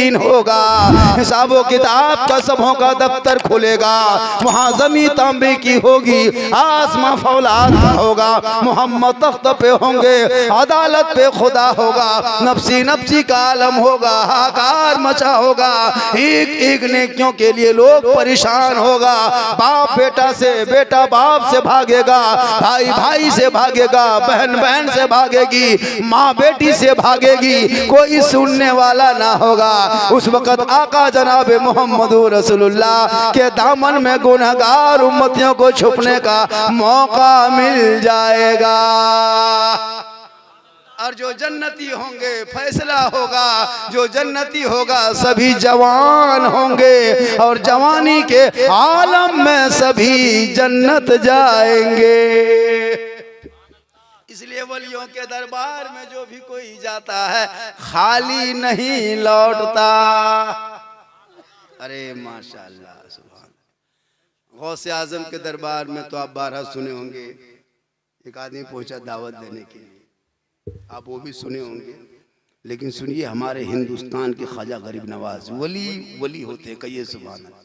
दिन होगा, हिसाबो किताब का सबों का दफ्तर खुलेगा। वहाँ ज़मीन तांबे की होगी, आसमां फौलाद का होगा। मोहम्मद तख्त पे होंगे, अदालत पे खुदा होगा। नफ्सी नफ्सी का आलम होगा, हाकार मचा होगा। एक एक नेकियों के लिए लोग परेशान होगा। बाप बेटा से, बेटा बाप से भागेगा, भाई भाई से भागेगा, बहन बहन से भागेगी, माँ बेटी से भागेगी, कोई सुनने वाला ना होगा। उस वक़्त आका जनाब मोहम्मद रसूलुल्लाह के दामन में गुनहगार उम्मतियों को छुपने का मौका मिल जाएगा। और जो जन्नती होंगे फैसला होगा, जो जन्नती होगा सभी जवान होंगे, और जवानी के आलम में सभी जन्नत जाएंगे। इसलिए वलियों के दरबार में जो भी कोई जाता है खाली नहीं लौटता। अरे माशाअल्लाह, सुभान। गौसे आजम के दरबार में तो आप 12 सुने होंगे। एक आदमी पहुंचा दावत देने के लिए, आप वो भी सुने होंगे। लेकिन सुनिए, हमारे हिंदुस्तान के ख्वाजा गरीब नवाज वली वली होते हैं, कहिए सुभान अल्लाह।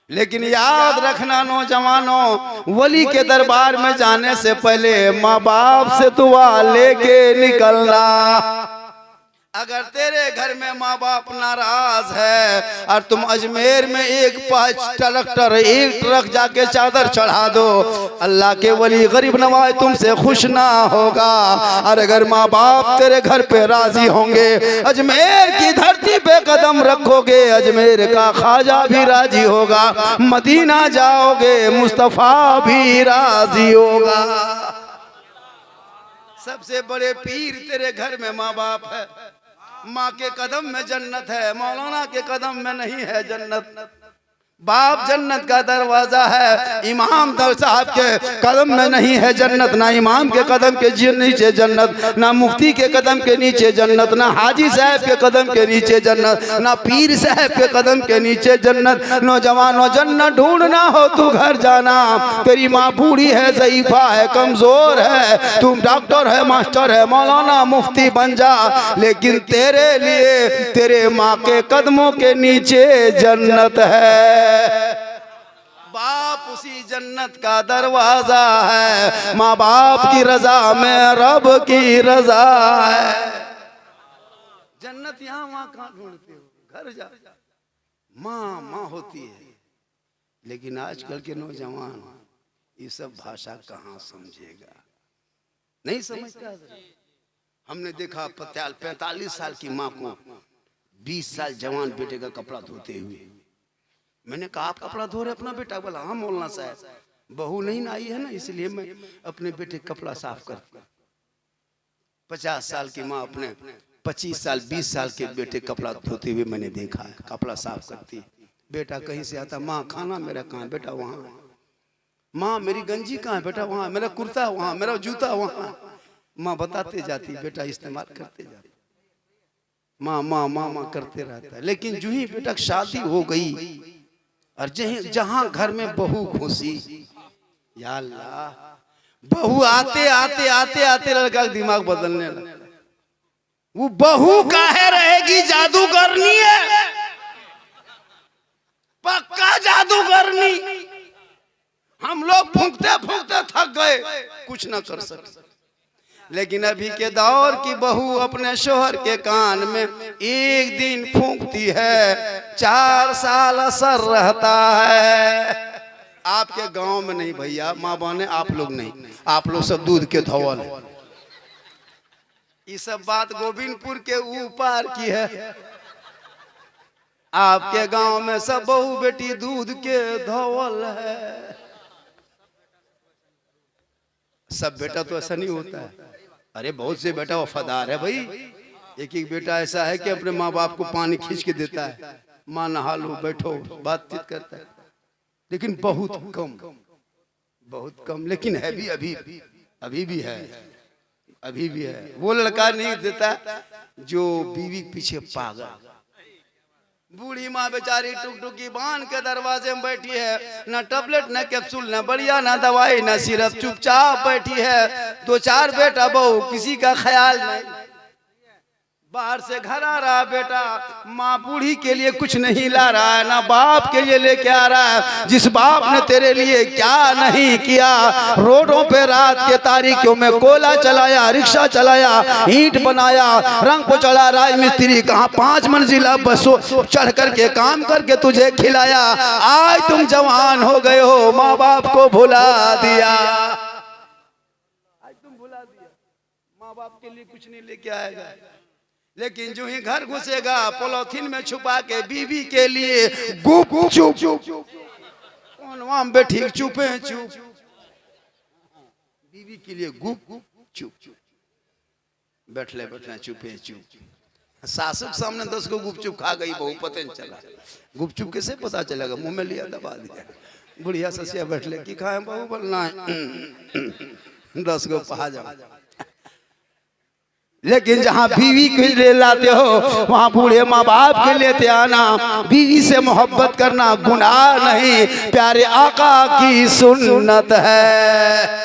लेकिन याद रखना नौजवानों, वली के दरबार में जाने से पहले माँ बाप से दुआ लेके निकलना। अगर तेरे घर में माँ बाप नाराज है और तुम अजमेर में एक ट्रैक्टर, एक ट्रक जाके चादर चढ़ा दो, अल्लाह के वली गरीब नवाज तुमसे खुश ना होगा। और अगर माँ बाप तेरे घर पे राजी होंगे, अजमेर की धरती पे कदम रखोगे, अजमेर का ख्वाजा भी राजी होगा। मदीना जाओगे, मुस्तफा भी राजी होगा। सबसे बड़े पीर तेरे घर में माँ बाप है। माँ के कदम में जन्नत है, मौलाना के कदम में नहीं है जन्नत। बाप जन्नत का दरवाजा है, इमाम साहब के कदम में नहीं है जन्नत। ना इमाम के कदम के नीचे जन्नत, ना मुफ्ती के कदम के नीचे जन्नत, ना हाजी साहब के कदम के नीचे जन्नत, ना पीर साहब के कदम के नीचे जन्नत। नौजवानों, जन्नत ढूंढना हो तो घर जाना। तेरी माँ बूढ़ी है, ज़ईफा है, कमजोर है, तुम डॉक्टर है, मास्टर है, मौलाना मुफ्ती बन जा, लेकिन तेरे लिए तेरे माँ के कदमों के नीचे जन्नत है। बाप उसी जन्नत का दरवाजा है। माँ बाप की रजा में रब की रजा है। जन्नत यहाँ वहाँ कहाँ ढूंढते हो, घर जा। माँ माँ होती है, लेकिन आजकल के नौजवान ये सब भाषा कहाँ समझेगा, नहीं समझता। हमने देखा 45 साल की माँ को 20 साल जवान बेटे का कपड़ा धोते हुए। मैंने कहा, आप कपड़ा धो रहे अपना बेटा? बोला, हाँ मौलाना साहब, बहू नहीं आई है ना, इसलिए मैं अपने बेटे कपड़ा साफ करती। 50 साल की माँ अपने 25 साल 20 साल के बेटे कपड़ा धोते हुए मैंने देखा है, कपड़ा साफ करती। बेटा कहीं से आता, माँ खाना मेरा कहाँ? बेटा वहाँ। माँ मेरी गंजी कहाँ है? बेटा वहाँ। मेरा कुर्ता वहाँ, मेरा जूता वहाँ। माँ बताते जाती, बेटा इस्तेमाल करते जाती। माँ माँ माँ माँ करते रहता है। लेकिन जो ही बेटा शादी हो गई और जहां घर में बहू घुसी, या अल्लाह, बहू आते आते आते आते लड़का का दिमाग बदलने लगा। वो बहू काहे रहेगी, जादूगरनी है, पक्का जादूगरनी। हम लोग फूंकते फूंकते थक गए, कुछ ना कर सके। लेकिन अभी के दौर की बहू अपने शोहर के कान में एक दिन फूंकती है, 4 साल असर रहता है। आपके गांव में नहीं भैया, माँ बहने आप लोग नहीं, आप लोग सब दूध के धौल है। ये सब बात गोविंदपुर के ऊपर की है। आपके गांव में सब बहू बेटी दूध के धौल है। सब बेटा तो ऐसा नहीं होता है। अरे बहुत से बेटा वफादार है भाई। एक एक बेटा ऐसा है कि अपने माँ बाप को पानी खींच के देता है, माँ नहा लो, बैठो, बातचीत करता है। लेकिन बहुत कम, बहुत कम। लेकिन है भी, अभी भी है, अभी भी है। वो लड़का नहीं देता जो बीवी पीछे पागल। बूढ़ी माँ बेचारी टुकटुकी बांध के दरवाजे में बैठी है, ना टैबलेट ना कैप्सूल ना बढ़िया ना दवाई ना सिरप, चुपचाप बैठी है। 2-4 बेटा बहू, किसी का ख्याल नहीं। बाहर से घर आ रहा बेटा, माँ बूढ़ी के लिए कुछ नहीं ला रहा है, ना बाप के लिए लेके आ रहा है। जिस बाप ने तेरे लिए क्या नहीं किया, रोडों पे रात के तारीखों में कोयला चलाया, रिक्शा चलाया, ईंट बनाया, रंग को चढ़ा राज मिस्त्री, कहाँ 5 मंजिला बसों चढ़ करके काम करके तुझे खिलाया। आज तुम जवान हो गए हो, माँ बाप को भुला दिया। आज तुम भुला दिया, माँ बाप के लिए कुछ नहीं लेके आएगा। लेकिन जो ही घर घुसेगा पॉलिथीन में छुपा के बीवी के लिए गुप चुप कौन वहां बैठी चुपे चुप, बीवी के लिए गुप चुप बैठले बैठले चुपे चुप। सासू के सामने 10 को गुपचुप खा गई बहू, पता नहीं चला। गुपचुप कैसे पता चलेगा, मुंह में लिया दबा दिया। बुढ़िया ससिया बैठले की खाए बहू, बोलना 10 को पहा जाओ। लेकिन जहाँ बीवी के लिए लाते हो वहाँ बूढ़े माँ बाप के लेते आना। बीवी से मोहब्बत करना गुनाह नहीं, प्यारे आका की सुन्नत है।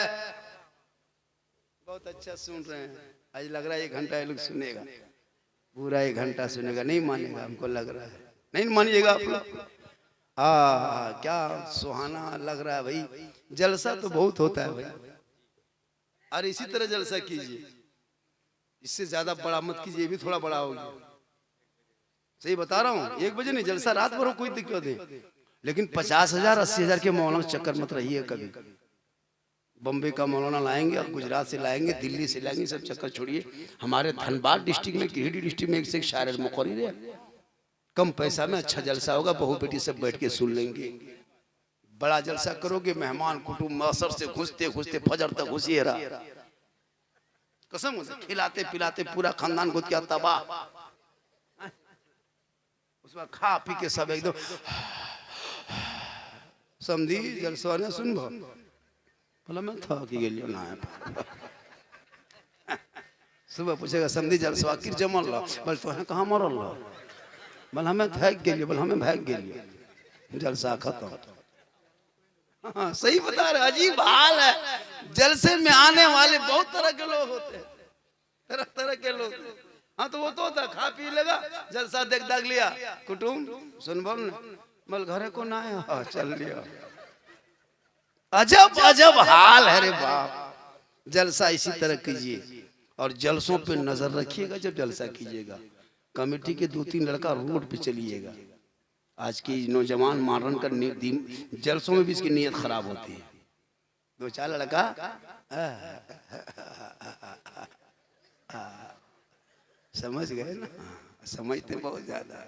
बहुत अच्छा सुन रहे हैं, आज लग रहा है 1 घंटा ये लोग सुनेगा, पूरा 1 घंटा सुनेगा। नहीं मानेगा, हमको लग रहा है नहीं मानिएगा आप लोग। क्या सुहाना लग रहा है भाई, जलसा तो बहुत होता है भाई। और इसी तरह जलसा कीजिए, इससे ज्यादा बड़ा मत कीजिए, भी थोड़ा बड़ा हो गया। सही बता रहा हूँ, 1 बजे नहीं जलसा, रात भर कोई दिक्कत नहीं। लेकिन 50,000 80,000 के मौलाना चक्कर मत रहिए कभी। बम्बई का मौलाना लाएंगे और गुजरात से लाएंगे, दिल्ली से लाएंगे, सब चक्कर छोड़िए। हमारे धनबाद डिस्ट्रिक्ट में, गिरिडीह डिस्ट्रिक्ट में एक से एक शायर मुकर्रिर है। कम पैसा में अच्छा जलसा होगा, बहू बेटी सब बैठ के सुन लेंगे। बड़ा जलसा करोगे, मेहमान कुटुंब असर से घुसते घुसते फजर तक घुसिए रहा, कसम से खिलाते पिलाते पूरा खानदान को क्या तबाह। उस बार खा पी के सब एकदम समझी जलसा ने सुन बोला मैं था कि गेलियो ना सुबह पूछेगा समझी जलसा किर जमल ला, बोल तो है कहाँ मरल ला, बोल हमें भाग गेलियो, बोल हमें भाग गेलियो, जलसा खत्म। हाँ सही बता रहे, अजीब हाल है। जलसे में आने वाले बहुत तरह के लोग होते हैं, तरह तरह के लोग। हाँ तो वो तो होता, खा पी लगा, जलसा देख दाग लिया, कुटुम्ब सुन बोल मल घरे को ना है, हाँ चल लिया। अजब अजब हाल है रे बाप। जलसा इसी तरह कीजिए और जलसों पे नजर रखिएगा। जब जलसा कीजिएगा कमेटी के 2-3 लड़का रोड पे चलिएगा। आज की नौजवान मारन का जलसों में भी इसकी नीयत खराब होती है। 2-4 लड़का समझ गए ना, समझते बहुत ज्यादा।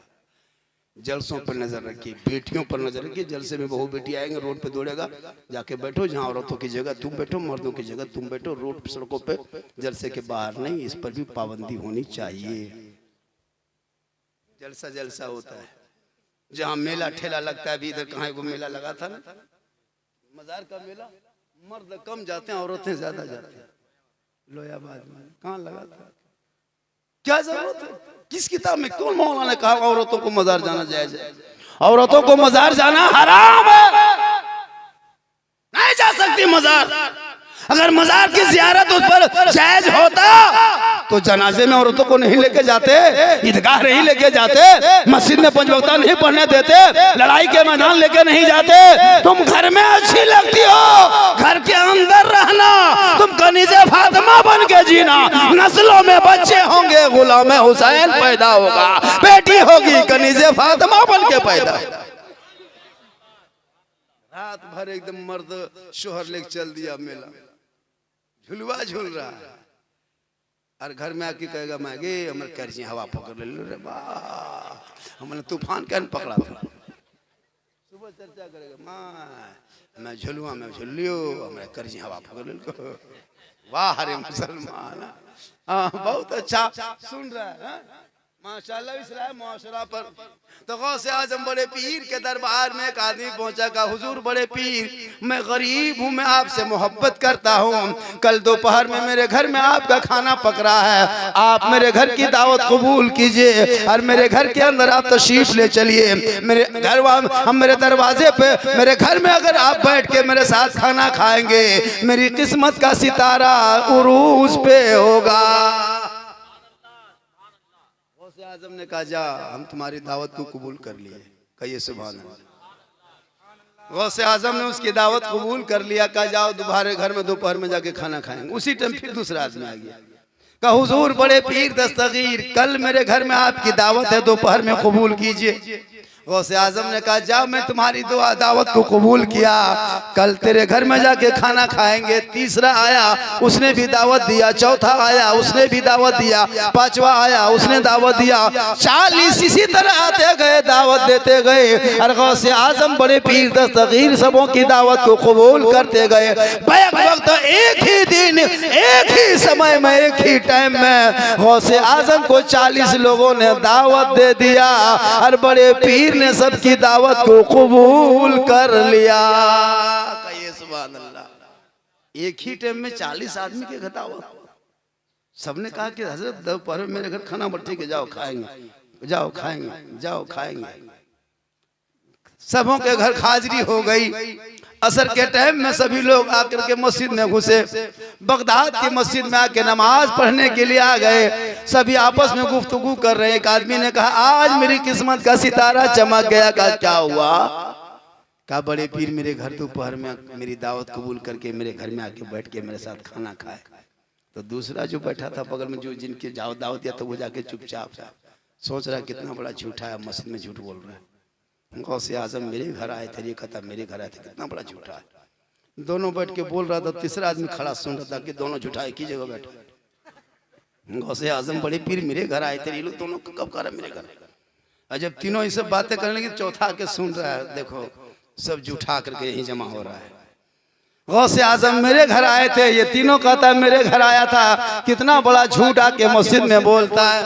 जलसों पर नजर रखिए, बेटियों पर नजर रखिए। जलसे में बहू बेटी आएंगे, रोड पे दौड़ेगा, जाके बैठो जहाँ औरतों की जगह तुम बैठो, मर्दों की जगह तुम बैठो, रोड सड़कों पे, जलसे के बाहर नहीं। इस पर भी पाबंदी होनी चाहिए। जलसा जलसा होता है, जहाँ मेला ठेला लगता है। अभी इधर कहाँ वो मेला लगा था ना, मजार का मेला, मर्द कम जाते हैं, औरतें ज्यादा जाते हैं। लोयाबाद में कहाँ लगा था, क्या जरूरत है? किस किताब में कौन मौलाना ने कहा औरतों को मजार जाना जायज है? औरतों को मजार जाना हराम है, नहीं जा सकती मजार। अगर मजार की जियारत उस पर जायज होता तो जनाजे में औरतों को नहीं लेके जाते, ईदगाह नहीं लेके जाते, मस्जिद में 5 वक्ता नहीं पढ़ने देते, लड़ाई के मैदान लेके नहीं जाते। तुम घर में अच्छी लगती हो, घर के अंदर रहना, तुम कनीज़े फातिमा बन के जीना। नस्लों में बच्चे होंगे, गुलाम हुसैन पैदा होगा, बेटी होगी कनीज़े फातिमा बन के पैदा। रात भर एकदम मर्द शोहर लेके चल दिया मेला, झुलवा झूल रहा है, और घर में आके कहेगा मैं गे हमारे कर्जी हवा पकड़ ले लो रे वाह, हमने तूफान क्या पकड़ा था। सुबह चर्चा करेगा मैं झुलवा में झुल लियो, हमारे कर्जी हवा पकड़ ले लो। वाह हरे मुसलमान, बहुत अच्छा सुन रहा है माशाल्लाह। इसराइल मुआशरा पर तो गौसे आजम बड़े पीर के दरबार में एक आदमी पहुंचा, का हुजूर बड़े पीर मैं गरीब हूँ, मैं आपसे मोहब्बत करता हूँ। कल दोपहर में मेरे घर में आपका खाना पक रहा है, आप मेरे घर की दावत कबूल कीजिए और मेरे घर के अंदर आप तशरीफ ले चलिए। मेरे घर हम मेरे दरवाजे पे, मेरे घर में अगर आप बैठ के मेरे साथ खाना खाएंगे, मेरी किस्मत का सितारा उरूज पे होगा। आजम ने कहा जा हम तुम्हारी दावत को कबूल कर लिए। कहिए सुभान अल्लाह। गौसे आजम ने उसकी दावत कबूल कर लिया। कहा जाओ तुम्हारे घर में दोपहर में जाके खाना खाएंगे। उसी टाइम फिर दूसरा आदमी आ गया। कहा हुजूर बड़े पीर दस्तगीर कल मेरे घर में आपकी दावत है, दोपहर में कबूल कीजिए। गौसे आजम ने कहा जा मैं तुम्हारी दुआ दावत को कबूल किया, कल तेरे घर में जाके खाना खाएंगे। तीसरा आया उसने भी दावत दिया, चौथा आया उसने भी दावत दिया, पांचवा आया उसने दावत दिया। 40 इसी तरह आते गए, दावत देते गए। और गौसे आजम बड़े पीर दस्तगीर सबों की दावत को कबूल करते गए। बैक वक्त एक ही दिन एक ही समय में एक ही टाइम में गौसे आजम को 40 लोगों ने दावत दे दिया और बड़े पीर ने सबकी दावत को कबूल कर लिया। कहिए सुभान अल्लाह। एक ही टाइम में 40 आदमी के दावत। सबने कहा कि हजरत दोपहर में मेरे घर खाना बट ठीक है, जाओ खाएंगे, जाओ खाएंगे, जाओ खाएंगे। सबों के घर हाजिरी हो गई। असर के टाइम में सभी लोग आकर के मस्जिद में घुसे। बगदाद की मस्जिद में आके नमाज पढ़ने के लिए आ गए। सभी आपस में गुफ्तगू कर रहे हैं। एक आदमी ने कहा आज मेरी किस्मत का सितारा चमक गया। कहा क्या हुआ? कहा बड़े पीर मेरे घर दोपहर में मेरी दावत कबूल करके मेरे घर में आके बैठ के मेरे साथ खाना खाए। तो दूसरा जो बैठा था बगल में, जो जिनके दावत दिया था, वो जाके चुपचाप सोच रहा कितना बड़ा झूठा है, मस्जिद में झूठ बोल रहा है। गौसे आजम मेरे घर आए थे, ये कहता मेरे घर आए थे, कितना बड़ा झूठा है। दोनों बैठ के बोल रहा था। तीसरा आदमी खड़ा सुन रहा था कि दोनों झूठा एक ही जगह बैठे। गौसे आजम बड़े पीर मेरे घर आए थे, ये लोग दोनों कब कह रहे मेरे घर। और जब तीनों ये सब बातें करने लगे, चौथा के सुन रहा है, देखो सब झूठा करके यही जमा हो रहा है। गौसे आजम मेरे घर आए थे, ये तीनों कहता मेरे घर आया था। कितना बड़ा झूठ आके मस्जिद में बोलता है।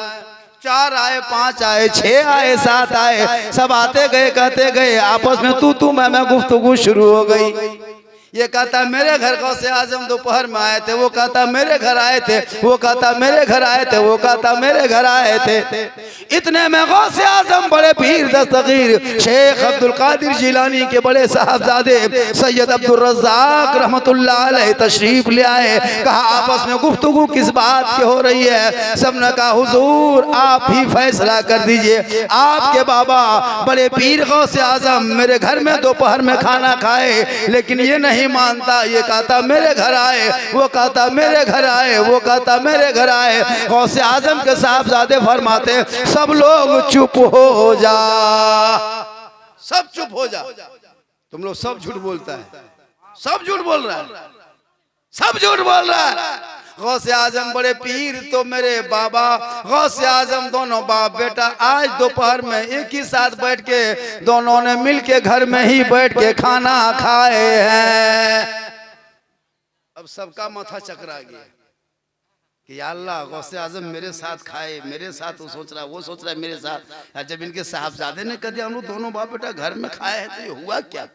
4 आए, 5 आए, 6 आए, 7 आए, सब आते गए कहते गए। आपस में तू मैं गुफ्तगू शुरू हो गई। ये कहता मेरे घर गौसे आजम दोपहर में आए थे, वो कहता मेरे घर आए थे, वो कहता मेरे घर आए थे, वो कहता मेरे घर आए थे। इतने में गौसे आजम बड़े पीर दस्तगीर शेख अब्दुल कादिर जिलानी के बड़े साहबजादे सैयद अब्दुल रज़्ज़ाक़ रहमतुल्लाह अलैह तशरीफ ले आए। कहा आपस में गुफ्तगू किस बात की हो रही है? सबने कहा हुजूर आप ही फैसला कर दीजिए। आपके बाबा बड़े पीर गौसे आजम मेरे घर में दोपहर में खाना खाए, लेकिन ये नहीं मानता। ये कहता मेरे घर आए, वो कहता मेरे घर आए, वो कहता मेरे घर आए। गौसे आजम के साहबजादे फरमाते सब लोग चुप हो जा, सब चुप हो जा। तुम लोग सब झूठ बोलता है, सब झूठ बोल रहा है, सब झूठ बोल रहा है। गौसे आजम बड़े पीर तो मेरे बाबा गौसे आजम दोनों बाप बेटा आज दोपहर में एक ही साथ बैठ के दोनों ने मिल के घर में ही बैठ के खाना खाए हैं। अब सबका माथा चकरा गया कि या अल्लाह गौसे आजम मेरे साथ खाए, मेरे साथ वो सोच रहा है, वो सोच रहा है मेरे साथ। जब इनके साहबजादे ने कह दिया हम लोग दोनों बाप बेटा घर में खाए हैं, तो ये हुआ क्या?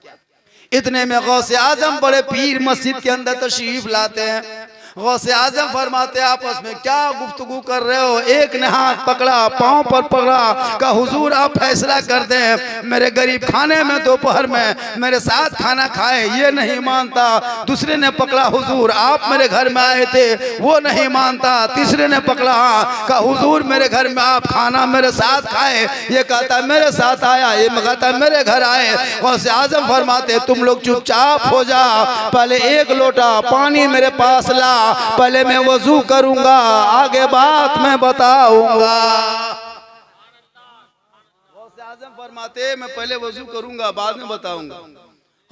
इतने में गौसे आजम बड़े पीर मस्जिद के अंदर तशरीफ लाते हैं। गौसे आजम फरमाते आपस में क्या गुफ्तगू कर रहे हो? एक ने हाथ पकड़ा, पांव पर पकड़ा, कहा हुजूर आप फैसला कर दें। मेरे गरीब खाने में दोपहर में मेरे साथ खाना खाए, ये नहीं मानता। दूसरे ने पकड़ा हुजूर आप मेरे घर में आए थे, वो नहीं मानता। तीसरे ने पकड़ा, कहा हुजूर मेरे घर में आप खाना मेरे साथ खाए, ये कहता मेरे साथ आया, ये कहता मेरे घर आए। गौसे आजम फरमाते तुम लोग चुपचाप हो जा, पहले एक लोटा पानी मेरे पास ला, पहले मैं वजू करूंगा, आगे बात मैं बताऊंगा। गौसे आजम फरमाते मैं पहले वजू करूंगा बाद में बताऊंगा।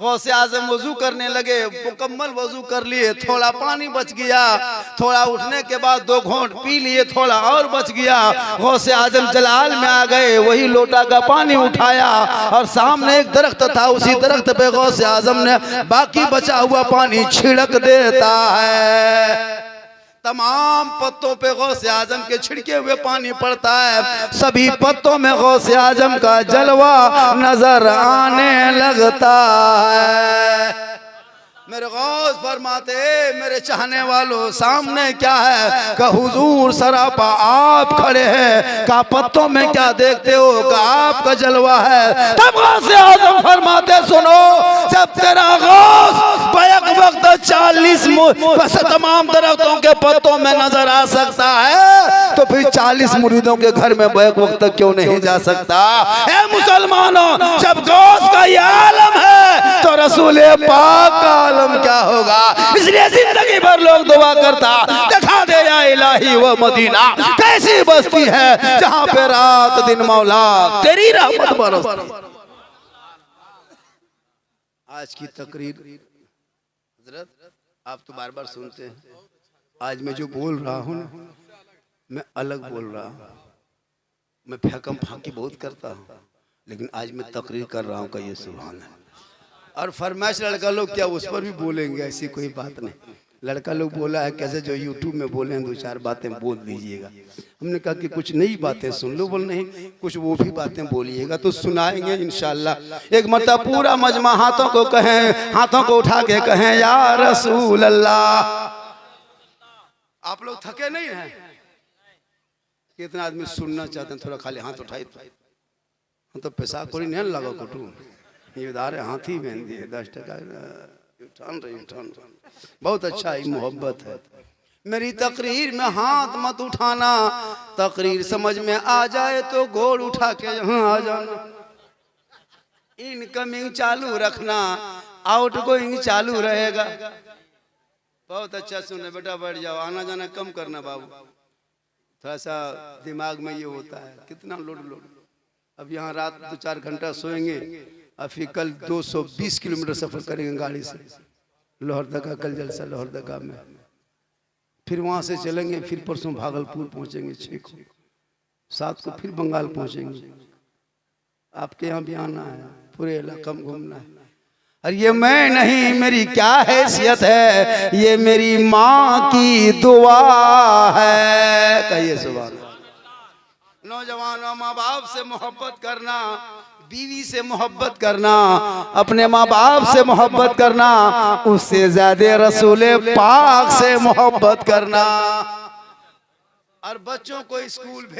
गौसे आजम वजू करने लगे, मुकम्मल वजू कर लिए, थोड़ा पानी बच गया, थोड़ा उठने के बाद 2 घूंट पी लिए, थोड़ा और बच गया। गौसे आजम जलाल में आ गए, वही लोटा का पानी उठाया और सामने एक दरख्त था, उसी दरख्त पे गौसे आजम ने बाकी बचा हुआ पानी छिड़क देता है। तमाम पत्तों पे गौसे आजम के छिड़के हुए पानी पड़ता है। सभी पत्तों में गौसे आजम का जलवा नजर आने लगता है। मेरे गौस फरमाते मेरे चाहने वालों सामने क्या है? का हुजूर सरापा आप खड़े हैं, का पत्तों में क्या देखते हो? का आपका जलवा है। तब गौसे आजम फरमाते सुनो, जब तेरा गौस बैक वक्त 40 तमाम दरख्तों के पत्तों में नजर आ सकता है, तो फिर 40 मुरीदों के घर में बैक वक्त तक क्यों नहीं जा सकता? ए मुसलमानों, जब गौस का ये आलम है तो रसूल पाक का आलम क्या होगा? इसलिए जिंदगी भर लोग दुआ करता, दिखा दे या इलाही वो मदीना कैसी बस्ती है जहां पे रात दिन मौला तेरी रहमत बरसती। आज की तकरीर हजरत आप तो बार बार सुनते हैं, आज मैं जो बोल रहा हूँ मैं अलग बोल रहा हूँ। मैं फेंकम फाकी बहुत करता हूँ, लेकिन आज मैं तकरीर कर रहा हूँ कहिए सुभान अल्लाह। और फरमाइश लड़का लोग क्या उस पर भी बोलेंगे, ऐसी कोई बात नहीं। लड़का लोग बोला है कैसे जो यूट्यूब में बोले हैं 2-4 बातें बोल दीजिएगा। हमने कहा कि कुछ नई बातें सुन लो, बोल नहीं कुछ वो भी बातें बोलिएगा तो सुनाएंगे इंशाल्लाह। एक मतलब पूरा मजमा हाथों को कहें, हाथों को उठा के कहें या रसूल अल्लाह। आप लोग थके नहीं हैं? कितना आदमी सुनना चाहते हैं? थोड़ा खाली हाथ उठाई तो पैसा कोई नहीं लगा कुटू ये उधारे हाथी बहन दिए 10 टका उठान बहुत अच्छा ही मोहब्बत है। मेरी तकरीर में हाथ मत उठाना, तकरीर समझ में आ जाए तो गोड़ उठा के यहाँ आ जाना। इनकमिंग चालू रखना, आउटगोइंग चालू रहेगा। बहुत अच्छा सुने बेटा, बैठ जाओ, आना जाना कम करना बाबू। थोड़ा सा दिमाग में ये होता है कितना लोड। अब यहाँ रात 2-4 घंटा सोएंगे, और फिर कल 220 किलोमीटर सफर करेंगे गाड़ी से लोहरदगा, कल जलसा लोहरदगा में, फिर वहाँ से चलेंगे, फिर परसों भागलपुर पहुँचेंगे, 6 को 7 को फिर बंगाल पहुँचेंगे। आपके यहाँ भी आना है, पूरे इलाका में घूमना है। और ये मैं नहीं, मेरी क्या हैसियत है, ये मेरी माँ की दुआ है। कहिए सुभान अल्लाह। नौजवानों, माँ बाप से मोहब्बत करना, बीवी से मोहब्बत करना, अपने माँ बाप से मोहब्बत करना, उससे ज्यादा रसूल पाक से मोहब्बत करना। और बच्चों को स्कूल भेज